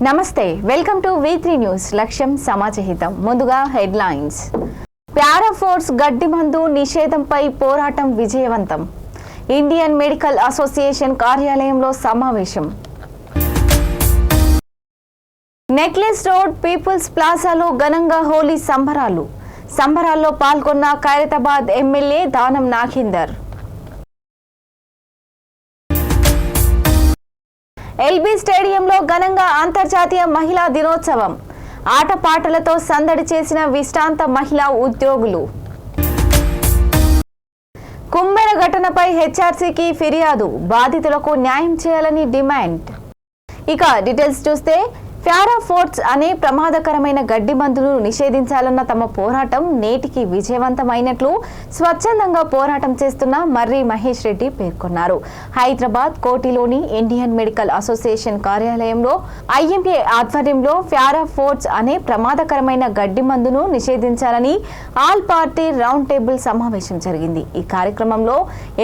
నమస్తే, welcome to V3 news. లక్ష్యం సమాజహితం. ముందుగా హెడ్లైన్స్. పారా ఫోర్స్ గడ్డి మందు నిషేధంపై పోరాటం విజయవంతం. ఇండియన్ మెడికల్ అసోసియేషన్ కార్యాలయంలో సమావేశం. నెక్లెస్ రోడ్ పీపుల్స్ ప్లాజాలో ఘనంగా హోలీ సంబరాల్లో పాల్గొన్న ఖైరతాబాద్ ఎమ్మెల్యే దానం నాగేందర్. ఎల్బీ స్టేడియంలో ఘనంగా అంతర్జాతీయ మహిళా దినోత్సవం. ఆటపాటలతో సందడి చేసిన విశ్రాంత మహిళా ఉద్యోగులు. కుంబెర ఘటనపై హెచ్ఆర్సీకి ఫిర్యాదు. బాధితులకు న్యాయం చేయాలని డిమాండ్. ఇక డీటెయిల్స్ చూస్తే, పారా ఫోర్స్ అనే ప్రమాదకరమైన గడ్డి మందును నిషేధించాలన్న తమ పోరాటం నేటికి విజయవంతమైనట్లు స్వచ్ఛందంగా పోరాటం చేస్తున్న మర్రి మహేష్ రెడ్డి పేర్కొన్నారు. హైదరాబాద్ కోటిలోని ఇండియన్ మెడికల్ అసోసియేషన్ కార్యాలయంలో ఐఎంఏ ఆధ్వర్యంలో పారా ఫోర్స్ అనే ప్రమాదకరమైన గడ్డి మందును నిషేధించాలని ఆల్ పార్టీ రౌండ్ టేబుల్ సమావేశం జరిగింది. ఈ కార్యక్రమంలో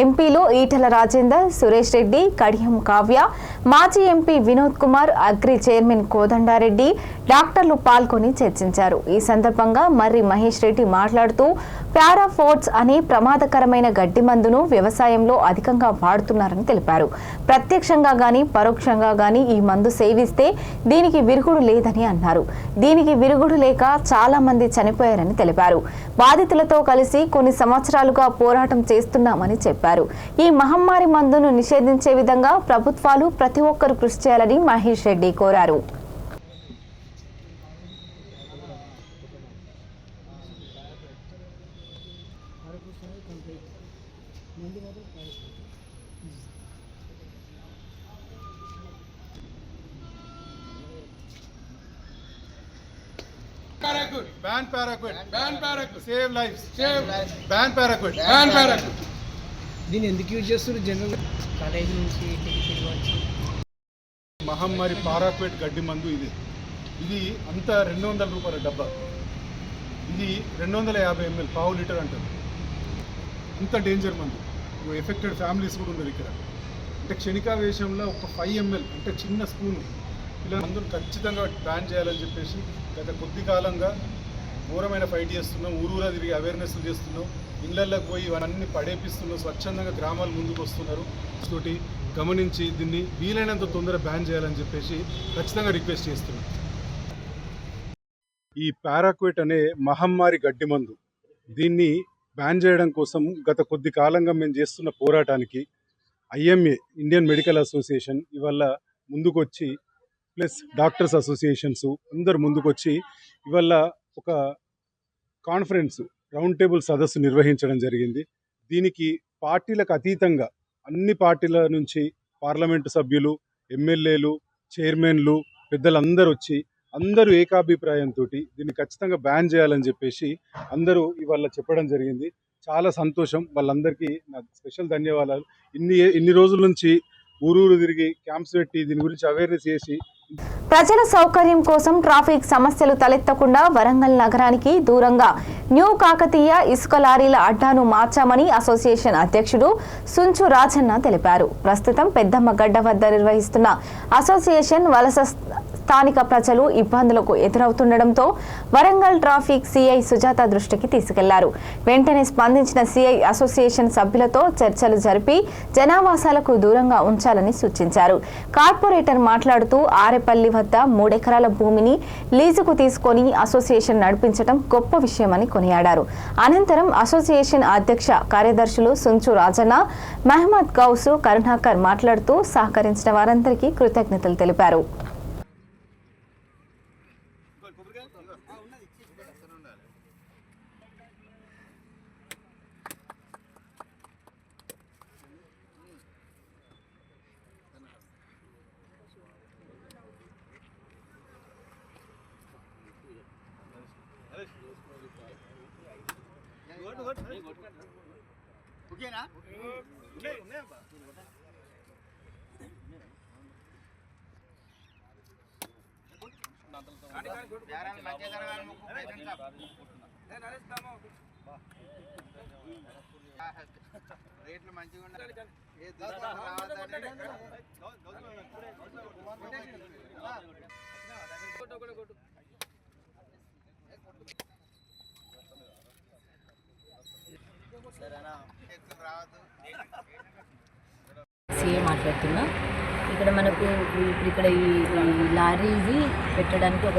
ఎంపీలు ఈటల రాజేందర్, సురేష్ రెడ్డి, కడియం కావ్య, మాజీ MP Vinod Kumar, agri chairman Kodandareddy, డాక్టర్లు పాల్గొని చర్చించారు. ఈ సందర్భంగా మర్రి మహేష్ రెడ్డి మాట్లాడుతూ, పారా ఫోర్స్ అనే ప్రమాదకరమైన గడ్డి మందును వ్యవసాయంలో అధికంగా వాడుతున్నారని తెలిపారు. ప్రత్యక్షంగా గాని పరోక్షంగా గాని ఈ మందు సేవిస్తే దీనికి విరుగుడు లేదని అన్నారు. దీనికి విరుగుడు లేక చాలా మంది చనిపోయారని తెలిపారు. బాధితులతో కలిసి కొన్ని సంవత్సరాలుగా పోరాటం చేస్తున్నామని చెప్పారు. ఈ మహమ్మారి మందును నిషేధించే విధంగా ప్రభుత్వాలు ప్రతి ఒక్కరూ కృషి చేయాలని మహేష్ రెడ్డి కోరారు. Ban paraquat. Ban paraquat. Save lives. Save lives. Ban paraquat. Ban paraquat. దీన్ని ఎందుకు యూజ్ చేస్తారు? జనరల్ కాలేజ్ నుంచి మహమ్మారి పారాక్వేట్ గడ్డి మందు ఇది అంతా 200 రూపాయల డబ్బా. ఇది 250 ml, పావు లీటర్ అంటారు. అంత డేంజర్ మందు. ఎఫెక్టెడ్ ఫ్యామిలీస్ కూడా ఉన్నారు ఇక్కడ. అంటే క్షణికావేశంలో ఒక 5 ml అంటే చిన్న స్పూను ఇలా మందును ఖచ్చితంగా బ్యాన్ చేయాలని చెప్పేసి గత కొద్ది కాలంగా ఘోరమైన ఫైట్ చేస్తున్నాం. ఊరూరా తిరిగి అవేర్నెస్లు చేస్తున్నాం. ఇళ్లలోకి పోయి ఇవన్నీ పడేపిస్తున్నాం. స్వచ్ఛందంగా గ్రామాలు ముందుకు వస్తున్నారు. తోటి గమనించి దీన్ని వీలైనంత తొందరగా బ్యాన్ చేయాలని చెప్పేసి ఖచ్చితంగా రిక్వెస్ట్ చేస్తున్నాం. ఈ పారాక్వేట్ అనే మహమ్మారి గడ్డి మందు దీన్ని బ్యాన్ చేయడం కోసం గత కొద్ది కాలంగా మేము చేస్తున్న పోరాటానికి ఐఎంఏ ఇండియన్ మెడికల్ అసోసియేషన్ ఇవాళ ముందుకొచ్చి, ప్లస్ డాక్టర్స్ అసోసియేషన్స్ అందరు ముందుకొచ్చి ఇవాళ ఒక కాన్ఫరెన్స్ రౌండ్ టేబుల్ సదస్సు నిర్వహించడం జరిగింది. దీనికి పార్టీలకు అతీతంగా అన్ని పార్టీల నుంచి పార్లమెంటు సభ్యులు, ఎమ్మెల్యేలు, చైర్మన్లు, పెద్దలందరూ వచ్చి అందరూ ఏకాభిప్రాయంతో దీన్ని ఖచ్చితంగా బ్యాన్ చేయాలని చెప్పేసి అందరూ ఇవాళ చెప్పడం జరిగింది. చాలా సంతోషం. వాళ్ళందరికీ నా స్పెషల్ ధన్యవాదాలు. ఇన్ని రోజుల నుంచి ఊరూరు తిరిగి క్యాంప్స్ పెట్టి దీని గురించి అవేర్నెస్ చేసి ప్రజల సౌకర్యం కోసం ట్రాఫిక్ సమస్యలు తలెత్తకుండా వరంగల్ నగరానికి దూరంగా న్యూ కాకతీయ ఇసుక లారీల అడ్డాను మార్చామని అసోసియేషన్ అధ్యక్షుడు సుంచు రాజన్న తెలిపారు. ప్రస్తుతం పెద్దమ్మ గడ్డ వద్ద నిర్వహిస్తున్న అసోసియేషన్ వలస స్థానిక ప్రజలు ఇబ్బందులకు ఎదురవుతుండటంతో వరంగల్ ట్రాఫిక్ సిఐ సుజాత దృష్టికి తీసుకెళ్లారు. వెంటనే స్పందించిన సిఐ అసోసియేషన్ సభ్యులతో చర్చలు జరిపి జనావాసాలకు దూరంగా ఉంచాలని సూచించారు. కార్పొరేటర్ మాట్లాడుతూ ఆరేపల్లి వద్ద 3 ఎకరాల భూమిని లీజుకు తీసుకొని అసోసియేషన్ నడిపించడం గొప్ప విషయమని కొనియాడారు. అనంతరం అసోసియేషన్ అధ్యక్ష కార్యదర్శులు సుంచు రాజన్న, మహమ్మద్ గౌసు, కరుణాకర్ మాట్లాడుతూ సహకరించిన వారందరికీ కృతజ్ఞతలు తెలిపారు. ఓకేనా? రేట్లు మంచిగా ఉండాలి. మాట్లాడుతున్నా. ఇక్కడ మనకు ఇక్కడ ఈ లారీది పెట్టడానికి ఒక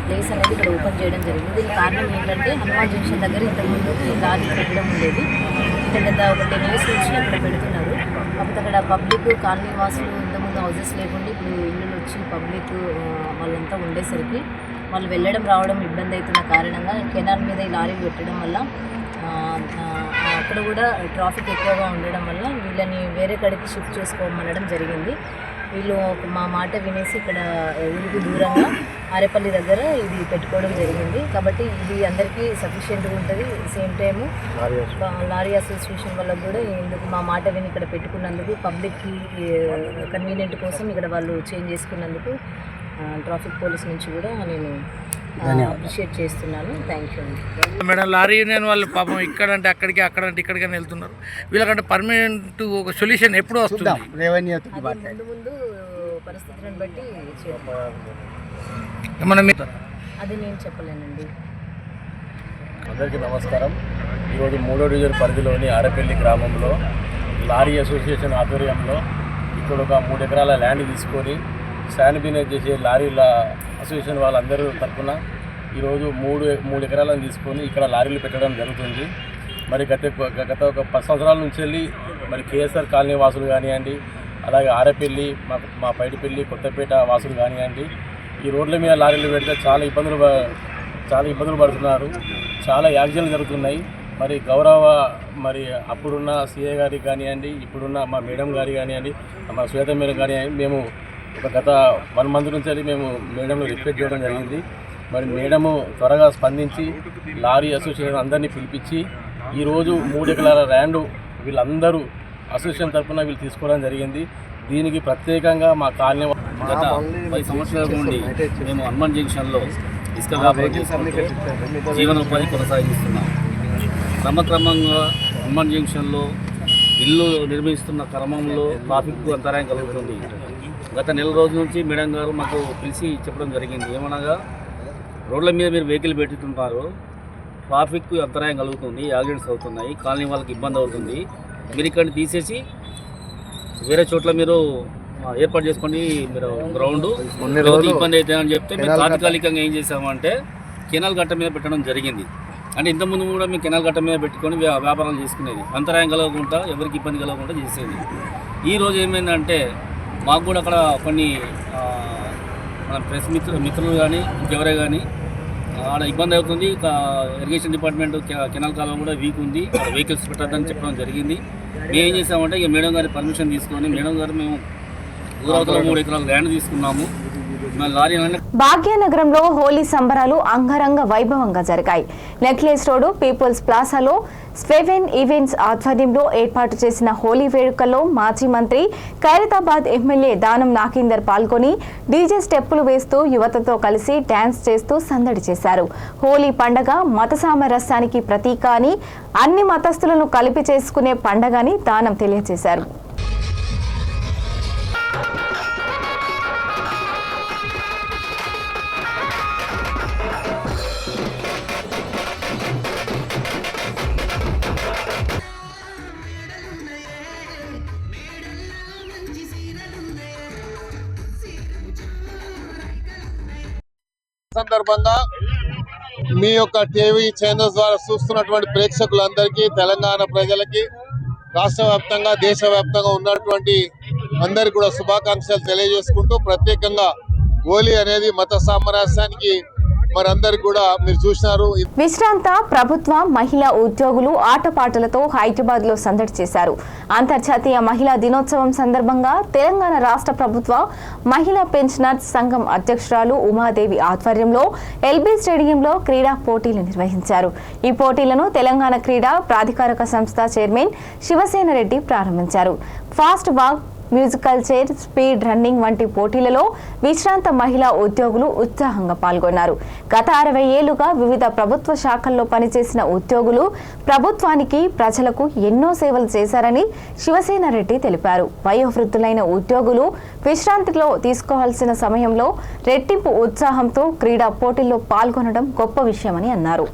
ప్లేస్ అనేది ఇక్కడ ఓపెన్ చేయడం జరిగింది. దీనికి కారణం ఏంటంటే హనుమాన్ జంక్షన్ దగ్గర ఇంతకుముందు ఈ లారీ పెట్టడం ఉండేది. ఇక్కడ గత ఒక 10 years నుంచి అక్కడ పెడుతున్నారు. కాకపోతే అక్కడ పబ్లిక్ కాలనీ వాసులు ఇంతకుముందు హౌసెస్ లేకుండా ఇప్పుడు ఇల్లులు వచ్చి పబ్లిక్ వాళ్ళంతా ఉండేసరికి వాళ్ళు వెళ్ళడం రావడం ఇబ్బంది అవుతున్న కారణంగా కెనాల్ మీద ఈ లారీలు పెట్టడం వల్ల అక్కడ కూడా ట్రాఫిక్ ఎక్కువగా ఉండడం వల్ల వీళ్ళని వేరే కడికి షిఫ్ట్ చేసుకోమనడం జరిగింది. వీళ్ళు మా మాట వినేసి ఇక్కడ ఊరికి దూరంగా ఆరేపల్లి దగ్గర ఇది పెట్టుకోవడం జరిగింది. కాబట్టి ఇది అందరికీ సఫిషియెంట్గా ఉంటుంది. సేమ్ టైము లారీ అసోసియేషన్ వాళ్ళకు కూడా ఎందుకు మా మాట విని ఇక్కడ పెట్టుకున్నందుకు పబ్లిక్కి కన్వీనియంట్ కోసం ఇక్కడ వాళ్ళు చేంజ్ చేసుకున్నందుకు ట్రాఫిక్ పోలీస్ నుంచి కూడా నేను అప్రిషియేట్ చేస్తున్నాను. థ్యాంక్ యూ అండి. మేడం, లారీ యూనియన్ వాళ్ళు పాపం ఇక్కడంటే అక్కడికి అక్కడంటే ఇక్కడికి వెళ్తున్నారు. వీళ్ళకంటే పర్మనెంట్ ఒక సొల్యూషన్ ఎప్పుడు వస్తుంది? ముందు పరిస్థితులను బట్టి మనం అది నేను చెప్పలేనండి. అందరికీ నమస్కారం. ఈరోజు 3వ డివిజన్ పరిధిలోని ఆరేపల్లి గ్రామంలో లారీ అసోసియేషన్ ఆధ్వర్యంలో ఇక్కడ ఒక 3 ఎకరాల ల్యాండ్ తీసుకొని స్టాండ్ బిజినెస్ చేసే లారీల అసోసియేషన్ వాళ్ళందరూ తరఫున ఈరోజు 3 ఎకరాలను తీసుకొని ఇక్కడ లారీలు పెట్టడం జరుగుతుంది. మరి గత ఒక 10 సంవత్సరాల నుంచి వెళ్ళి మరి కేఎస్ఆర్ కాలనీ వాసులు కానివ్వండి, అలాగే ఆరేపల్లి, మా పైడిపల్లి, కొత్తపేట వాసులు కానివ్వండి, ఈ రోడ్ల మీద లారీలు పెడితే చాలా ఇబ్బందులు పడుతున్నారు. చాలా యాక్సిడెంట్లు జరుగుతున్నాయి. మరి మరి అప్పుడున్న సీఏ గారికి కానివ్వండి, ఇప్పుడున్న మా మేడం గారి కానివ్వండి, మా శ్వేత మేడం కానివ్వండి, మేము గత 1 month నుంచి వెళ్ళి మేము మేడంను రిక్వెస్ట్ చేయడం జరిగింది. మరి మేడము త్వరగా స్పందించి లారీ అసోసియేషన్ అందరినీ పిలిపించి ఈరోజు 3 ఎకరాల ల్యాండ్ వీళ్ళందరూ అసోసియేషన్ తరఫున వీళ్ళు తీసుకోవడం జరిగింది. దీనికి ప్రత్యేకంగా మా కాలనీ గత 10 సంవత్సరాల నుండి మేము హనుమాన్ జంక్షన్లో ఇసుక వ్యాపారం చేసుకుంటూ జీవనోపాధి కొనసాగిస్తున్నాం. క్రమంగా హనుమాన్ జంక్షన్లో ఇల్లు నిర్మిస్తున్న క్రమంలో ట్రాఫిక్ అంతరాయం కలుగుతుంది. గత నెల రోజుల నుంచి మేడం గారు మాకు పిలిచి చెప్పడం జరిగింది. ఏమనగా రోడ్ల మీద మీరు వెహికల్ పెట్టుతుంటారు, ట్రాఫిక్ అంతరాయం కలుగుతుంది, యాక్సిడెంట్స్ అవుతున్నాయి, కాలనీ వాళ్ళకి ఇబ్బంది అవుతుంది. మీరు ఇక్కడ తీసేసి వేరే చోట్ల మీరు ఏర్పాటు చేసుకోండి, మీరు గ్రౌండ్ ఇబ్బంది అవుతుంది అని చెప్తే మేము తాత్కాలికంగా ఏం చేసామంటే కెనాల్ గట్ట మీద పెట్టడం జరిగింది. అంటే ఇంతకుముందు కూడా మేము కెనాల్ గట్ట మీద పెట్టుకొని వ్యాపారాలు చేసుకునేది, అంతరాయం కలగకుండా ఎవరికి ఇబ్బంది కలగకుండా చేసేది. ఈరోజు ఏమైందంటే మాకు కూడా అక్కడ కొన్ని మన ప్రెస్ మిత్రులు కానీ ఇంకెవరే కానీ ఆడ ఇబ్బంది అవుతుంది. ఇరిగేషన్ డిపార్ట్మెంట్ కెనాల్ కాలువ కూడా వీక్ ఉంది, వెహికల్స్ పెట్టద్దని చెప్పడం జరిగింది. మేము ఏం చేసామంటే ఇక మేడం గారి పర్మిషన్ తీసుకొని మేడం గారు మేము ఊరవతల 3 ఎకరాల ల్యాండ్ తీసుకున్నాము. భాగ్యనగరంలో హోలీ సంబరాలు అంగరంగ వైభవంగా జరిగాయి. నెక్లెస్ రోడ్ పీపుల్స్ ప్లాజాలో స్వెవెన్ ఈవెంట్స్ ఆధ్వర్యంలో ఏర్పాటు చేసిన హోలీ వేడుకల్లో మాజీ మంత్రి ఖైరతాబాద్ ఎమ్మెల్యే దానం నాగేందర్ పాల్గొని డీజే స్టెప్పులు వేస్తూ యువతతో కలిసి డ్యాన్స్ చేస్తూ సందడి చేశారు. హోలీ పండగ మత సామరస్యానికి ప్రతీక అని, అన్ని మతస్థులను కలిపి చేసుకునే పండగ అని దానం తెలియజేశారు. సందర్భంగా మీ యొక్క టీవీ ఛానల్స్ ద్వారా చూస్తున్నటువంటి ప్రేక్షకులందరికీ, తెలంగాణ ప్రజలకి, రాష్ట్ర వ్యాప్తంగా దేశ వ్యాప్తంగా ఉన్నటువంటి అందరికీ కూడా శుభాకాంక్షలు తెలియజేసుకుంటూ, ప్రత్యేకంగా హోలీ అనేది మత సామరస్యానికి మరందరికి కూడా మీరు చూసినారు. విశ్రాంత ప్రభుత్వ మహిళా ఉద్యోగులు ఆటపాటలతో హైదరాబాద్ లో సందడి చేశారు. అంతర్జాతీయ మహిళా దినోత్సవం సందర్భంగా తెలంగాణ రాష్ట్ర ప్రభుత్వ మహిళా పెన్షనర్స్ సంఘం అధ్యక్షురాలు ఉమాదేవి ఆధ్వర్యంలో ఎల్బీ స్టేడియంలో క్రీడా పోటీలు నిర్వహించారు. ఈ పోటీలను తెలంగాణ క్రీడా ప్రాధికారక సంస్థ చైర్మన్ శివసేన రెడ్డి ప్రారంభించారు. Fast walk, musical chair, speed running వంటి పోటీలలో విశ్రాంత మహిళా ఉద్యోగులు ఉత్సాహంగా పాల్గొన్నారు. గత 60 ఏళ్లుగా వివిధ ప్రభుత్వ శాఖల్లో పనిచేసిన ఉద్యోగులు ప్రభుత్వానికి, ప్రజలకు ఎన్నో సేవలు చేశారని శివసేన రెడ్డి తెలిపారు. వయోవృద్ధులైన ఉద్యోగులు విశ్రాంతిలో తీసుకోవాల్సిన సమయంలో రెట్టింపు ఉత్సాహంతో క్రీడా పోటీల్లో పాల్గొనడం గొప్ప విషయమని అన్నారు.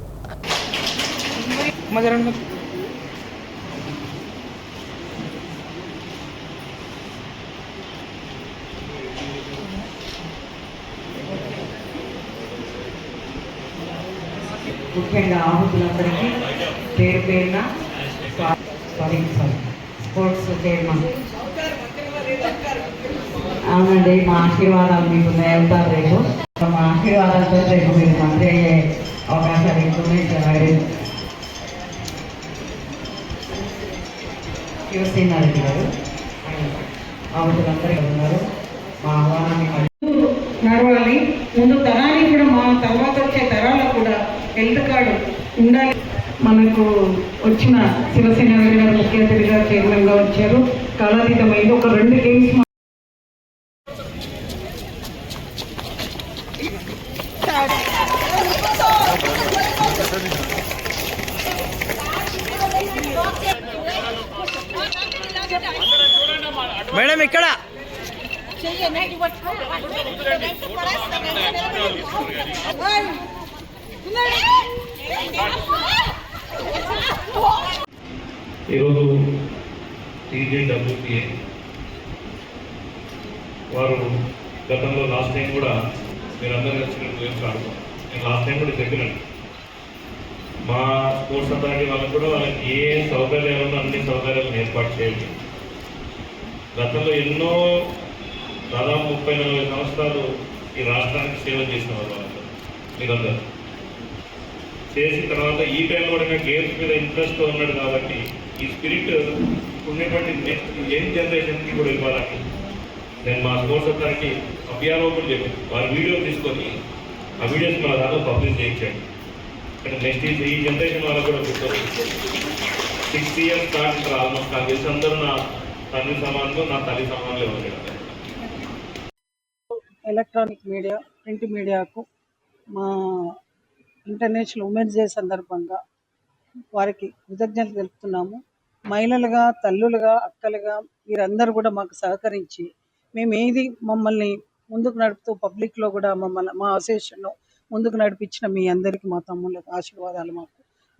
ముఖ్యంగా ఆహుతులందరికీ పేరు పేరున స్పోర్ట్స్ చైర్మన్. అవునండి, మా ఆశీర్వాదాలు మీకు ఉంటారు. రేపు మా ఆశీర్వాదాలతో రేపు మీరు మంత్రి అయ్యే అవకాశాలు ఎక్కువనే జరగాలి. శివసేనారెడ్డి గారు ఆహుతులందరూ ఉన్నారు. మా ఆహ్వానాన్ని నడవాలి. ముందు తరానికి కూడా, మా తర్వాత వచ్చే తరాలకు కూడా హెల్త్ కార్డు ఉండాలి. మనకు వచ్చిన శివసేనారెడ్డి గారు ముఖ్య అతిథిగా చైర్మన్గా వచ్చారు. కాలాతీతమైంది. ఒక 2 గేమ్స్ మేడం ఇక్కడ ఈరోజు TJWPA వారు గతంలో లాస్ట్ టైం కూడా మీరందరూ వచ్చినట్టు గేమ్స్ ఆడుతాం. నేను లాస్ట్ టైం కూడా చెప్పినట్టు మా స్పోర్ట్స్ అథారిటీ వాళ్ళకి కూడా వాళ్ళకి ఏ సౌకర్యాలు ఉన్నా అన్ని సౌకర్యాలను ఏర్పాటు చేయండి. గతంలో ఎన్నో దాదాపు 30-40 సంవత్సరాలు ఈ రాష్ట్రానికి సేవ చేసిన వాళ్ళు మీరందరూ చేసిన తర్వాత ఈ టైంలో కూడా గేమ్స్ మీద ఇంట్రెస్ట్ ఉన్నాడు కాబట్టి ఈ స్పిరిట్ ఉండేటువంటి నెక్స్ట్ యంగ్ జనరేషన్కి కూడా ఇవ్వాలని నేను మా స్పోర్ట్స్ అథారిటీ అభియాలో కూడా చెప్పాను. వారి వీడియో తీసుకొని ఆ వీడియోస్ మన దాంట్లో పబ్లిష్ చేయించండి. అంటే నెక్స్ట్ ఈ జనరేషన్ వాళ్ళకు కూడా గుర్తుంది. 6 years స్టార్ట్ ఆల్మోస్ట్ నాకు తెలిసి అందరూ నా తండ్రి సమానంలో నా తల్లి సమానంలో ఉంది. ఎలక్ట్రానిక్ మీడియా, ప్రింట్ మీడియాకు మా ఇంటర్నేషనల్ ఉమెన్స్ డే సందర్భంగా వారికి కృతజ్ఞతలు తెలుపుతున్నాము. మహిళలుగా, తల్లులుగా, అక్కలుగా వీరందరూ కూడా మాకు సహకరించి మేము మమ్మల్ని ముందుకు నడుపుతూ పబ్లిక్లో కూడా మా అసోసియేషన్ను ముందుకు నడిపించిన మీ అందరికీ మా తమ్ముళ్ళకి ఆశీర్వాదాలు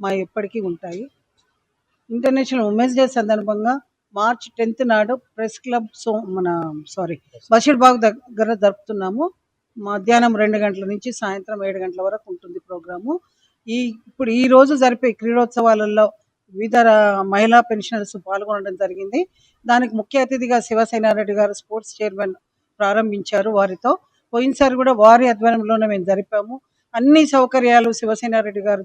మా ఎప్పటికీ ఉంటాయి. ఇంటర్నేషనల్ ఉమెన్స్ డే సందర్భంగా March 10th నాడు ప్రెస్ క్లబ్ బషీర్బాగ్ దగ్గర జరుపుతున్నాము. మధ్యాహ్నం 2 గంటల నుంచి సాయంత్రం 7 గంటల వరకు ఉంటుంది ప్రోగ్రాము. ఇప్పుడు ఈ రోజు జరిపే క్రీడోత్సవాలలో వివిధ మహిళా పెన్షనర్స్ పాల్గొనడం జరిగింది. దానికి ముఖ్య అతిథిగా శివసేనారెడ్డి గారు స్పోర్ట్స్ చైర్మన్ ప్రారంభించారు. వారితో పోయినసారి కూడా వారి ఆధ్వర్యంలోనే మేము జరిపాము. అన్ని సౌకర్యాలు శివసేనారెడ్డి గారు.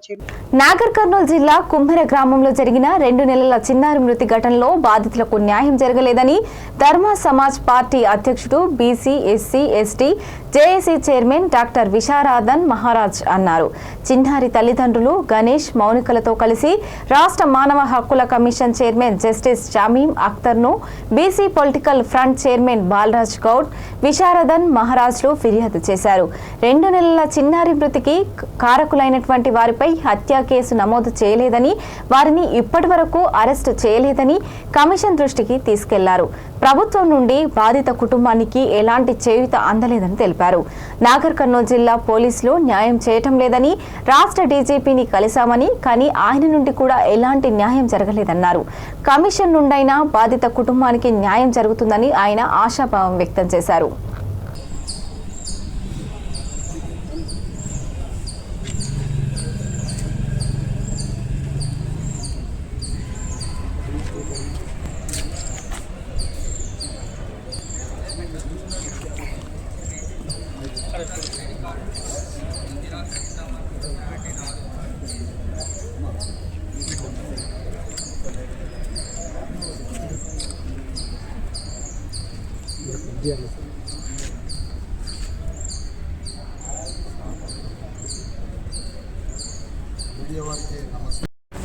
నాగర్ కర్నూలు జిల్లా కుమ్మెర గ్రామంలో జరిగిన 2 నెలల చిన్నారి మృతి ఘటనలో బాధితులకు న్యాయం జరగలేదని ధర్మ సమాజ్ పార్టీ అధ్యక్షుడు BC SC ST JAC chairman doctor Visharadan Maharaj అన్నారు. చిన్నారి తల్లిదండ్రులు గణేష్, మౌనికలతో కలిసి రాష్ట్ర మానవ హక్కుల కమిషన్ చైర్మన్ జస్టిస్ షమీం అఖ్తర్ను BC political front chairman Balaraj Goud, Visharadan మహారాజ్లు ఫిర్యాదు చేశారు. 2 నెలల చిన్నారి మృతికి కారకులైనటువంటి వారిపై హత్య కేసు నమోదు చేయలేదని, వారిని ఇప్పటి వరకు అరెస్టు చేయలేదని కమిషన్ దృష్టికి తీసుకెళ్లారు. ప్రభుత్వం నుండి బాధిత కుటుంబానికి ఎలాంటి చేయూత అందలేదని తెలిపారు. నాగర్ కర్నూలు జిల్లా పోలీసులు న్యాయం చేయటం లేదని, రాష్ట్ర డీజీపీని కలిశామని, కానీ ఆయన నుండి కూడా ఎలాంటి న్యాయం జరగలేదన్నారు. కమిషన్ నుండైనా బాధిత కుటుంబానికి న్యాయం జరుగుతుందని ఆయన ఆశాభావం వ్యక్తం చేశారు.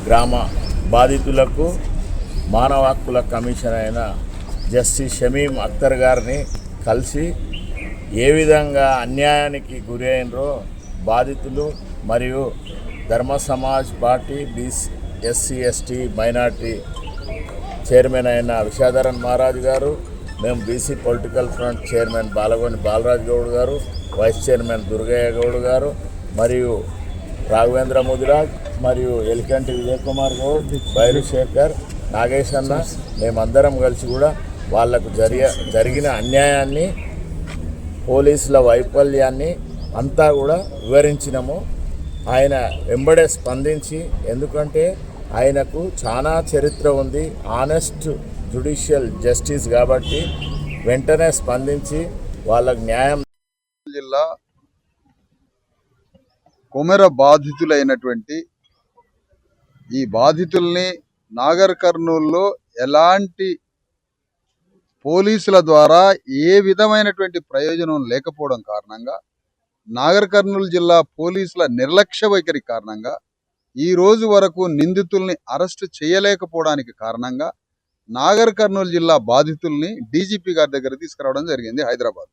గ్రామ బాధితులకు మానవ హక్కుల కమిషన్ అయిన జస్టిస్ షమీం అఖ్తర్ గారిని కలిసి ఏ విధంగా అన్యాయానికి గురి అయినరో బాధితులు మరియు Dharma Samaj party BC SC ST minority chairman అయిన విశారదన్ మహారాజ్ గారు, మేము BC political front chairman Balagoni Balaraj Goud గారు, వైస్ చైర్మన్ దుర్గయ్య గౌడ్ గారు మరియు రాఘవేంద్ర ముదిరాజ్ మరియు ఎలికంటి విజయ్ కుమార్ గౌడ్, బైరు శేఖర్, నాగేష్ అన్న మేమందరం కలిసి కూడా వాళ్లకు జరిగిన అన్యాయాన్ని, పోలీసుల వైఫల్యాన్ని అంతా కూడా వివరించినాము. ఆయన వెంబడే స్పందించి, ఎందుకంటే ఆయనకు చాలా చరిత్ర ఉంది, ఆనెస్ట్ జ్యుడిషియల్ జస్టిస్ కాబట్టి వెంటనే స్పందించి వాళ్ళకు న్యాయం. జిల్లా కొమెర బాధితులైనటువంటి ఈ బాధితుల్ని నాగర్ కర్నూల్లో ఎలాంటి పోలీసుల ద్వారా ఏ విధమైనటువంటి ప్రయోజనం లేకపోవడం కారణంగా, నాగర్ కర్నూలు జిల్లా పోలీసుల నిర్లక్ష్య వైఖరి కారణంగా ఈ రోజు వరకు నిందితుల్ని అరెస్ట్ చేయలేకపోవడానికి కారణంగా నాగర్ కర్నూలు జిల్లా బాధితుల్ని డీజీపీ గారి దగ్గర తీసుకురావడం జరిగింది హైదరాబాద్.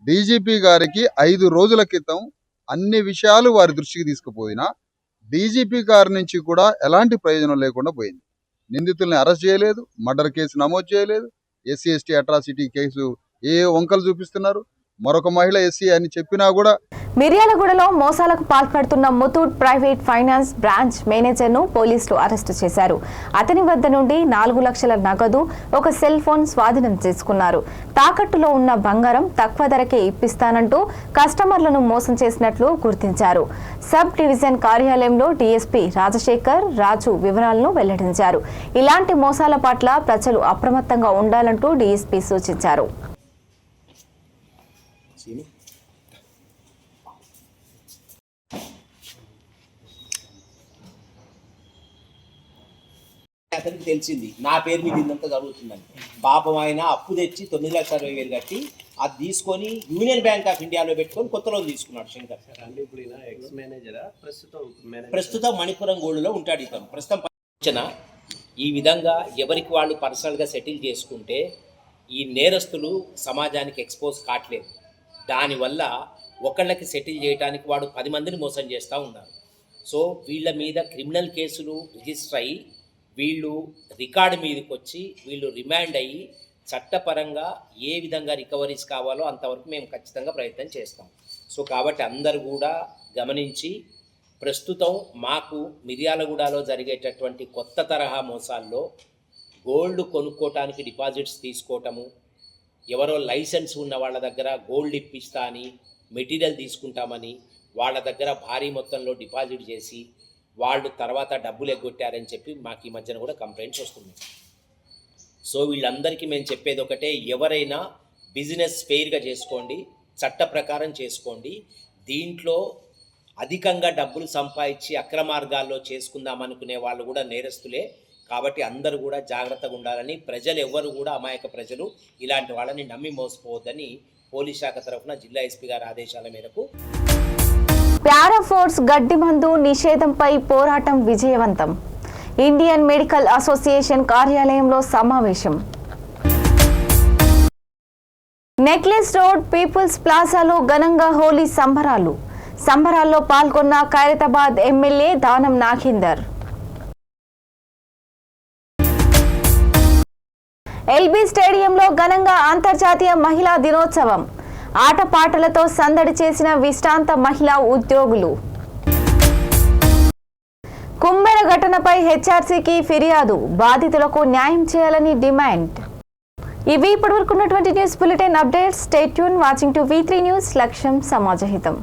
డీజీపీ గారికి 5 రోజుల క్రితం అన్ని విషయాలు వారి దృష్టికి తీసుకుపోయినా డీజీపీ గారి నుంచి కూడా ఎలాంటి ప్రయోజనం లేకుండా పోయింది. నిందితుల్ని అరెస్ట్ చేయలేదు, మర్డర్ కేసు నమోదు చేయలేదు, ఎస్సీ ఎస్టీ అట్రాసిటీ కేసు ఏ వంకలు చూపిస్తున్నారు. మరొక మహిళ ఎస్సీ అని చెప్పినా కూడా. మిర్యాలగూడలో మోసాలకు పాల్పడుతున్న ముతూట్ ప్రైవేట్ ఫైనాన్స్ బ్రాంచ్ మేనేజర్ను పోలీసులు అరెస్టు చేశారు. అతని వద్ద నుండి 4 లక్షల నగదు, ఒక సెల్ ఫోన్ స్వాధీనం చేసుకున్నారు. తాకట్టులో ఉన్న బంగారం తక్కువ ధరకే ఇప్పిస్తానంటూ కస్టమర్లను మోసం చేసినట్లు గుర్తించారు. సబ్ డివిజన్ కార్యాలయంలో డీఎస్పీ రాజశేఖర్ రాజు వివరాలను వెల్లడించారు. ఇలాంటి మోసాల పట్ల ప్రజలు అప్రమత్తంగా ఉండాలంటూ డీఎస్పీ సూచించారు. అతనికి తెలిసింది నా పేరు మీద ఇంత జరుగుతుందని. పాపం ఆయన అప్పు తెచ్చి 9,60,000 కట్టి అది తీసుకొని యూనియన్ బ్యాంక్ ఆఫ్ ఇండియాలో పెట్టుకొని కొత్త లోన్ తీసుకున్నాడు శంకర్. ప్రస్తుతం మణిపురం గోల్డ్లో ఉంటాడు ఇతను. ప్రస్తుతం ఈ విధంగా ఎవరికి వాళ్ళు పర్సనల్గా సెటిల్ చేసుకుంటే ఈ నేరస్తులు సమాజానికి ఎక్స్పోజ్ కావట్లేదు. దానివల్ల ఒకళ్ళకి సెటిల్ చేయడానికి వాడు 10 మందిని మోసం చేస్తూ ఉన్నారు. సో వీళ్ళ మీద క్రిమినల్ కేసులు రిజిస్టర్ అయ్యి వీళ్ళు రికార్డు మీదకి వచ్చి వీళ్ళు రిమాండ్ అయ్యి చట్టపరంగా ఏ విధంగా రికవరీస్ కావాలో అంతవరకు మేము ఖచ్చితంగా ప్రయత్నం చేస్తాం. సో కాబట్టి అందరూ కూడా గమనించి, ప్రస్తుతం మాకు మిర్యాలగూడలో జరిగేటటువంటి కొత్త తరహా మోసాల్లో గోల్డ్ కొనుక్కోవటానికి డిపాజిట్స్ తీసుకోవటము, ఎవరో లైసెన్స్ ఉన్న వాళ్ళ దగ్గర గోల్డ్ ఇప్పిస్తా అని మెటీరియల్ తీసుకుంటామని వాళ్ళ దగ్గర భారీ మొత్తంలో డిపాజిట్ చేసి వాళ్ళు తర్వాత డబ్బులు ఎగ్గొట్టారని చెప్పి మాకు ఈ మధ్యన కూడా కంప్లైంట్స్ వస్తున్నాయి. సో వీళ్ళందరికీ మేము చెప్పేది ఒకటే, ఎవరైనా బిజినెస్ ఫెయిర్గా చేసుకోండి, చట్ట ప్రకారం చేసుకోండి. దీంట్లో అధికంగా డబ్బులు సంపాదించి అక్రమార్గాల్లో చేసుకుందామనుకునే వాళ్ళు కూడా నేరస్తులే. కాబట్టి అందరూ కూడా జాగ్రత్తగా ఉండాలని, ప్రజలు ఎవరు కూడా అమాయక ప్రజలు ఇలాంటి వాళ్ళని నమ్మి మోసపోవద్దని పోలీస్ శాఖ తరఫున జిల్లా ఎస్పీ గారి ఆదేశాల మేరకు పారాఫోర్స్ గడ్డి మందు నిషేధంపై పోరాటం విజయవంతం. ఇండియన్ మెడికల్ అసోసియేషన్ కార్యాలయంలో సమావేశం. నెక్లెస్ రోడ్ పీపుల్స్ ప్లాజాలో ఘనంగా హోలీ సంబరాల్లో పాల్గొన్న ఖైరతాబాద్ ఎమ్మెల్యే దానం నాగేందర్. ఎల్బీ స్టేడియంలో ఘనంగా అంతర్జాతీయ మహిళా దినోత్సవం. ఆటపాటలతో సందడి చేసిన విశ్రాంత మహిళా ఉద్యోగులు. కుమ్మెర ఘటనపై హెచ్ఆర్సీకి ఫిర్యాదు, బాధితులకు న్యాయం చేయాలని డిమాండ్. ఇవి ఇప్పటివరకు ఉన్నటువంటి news bulletin updates. Stay tune watching to V3 news. లక్ష్యం సమాజహితం.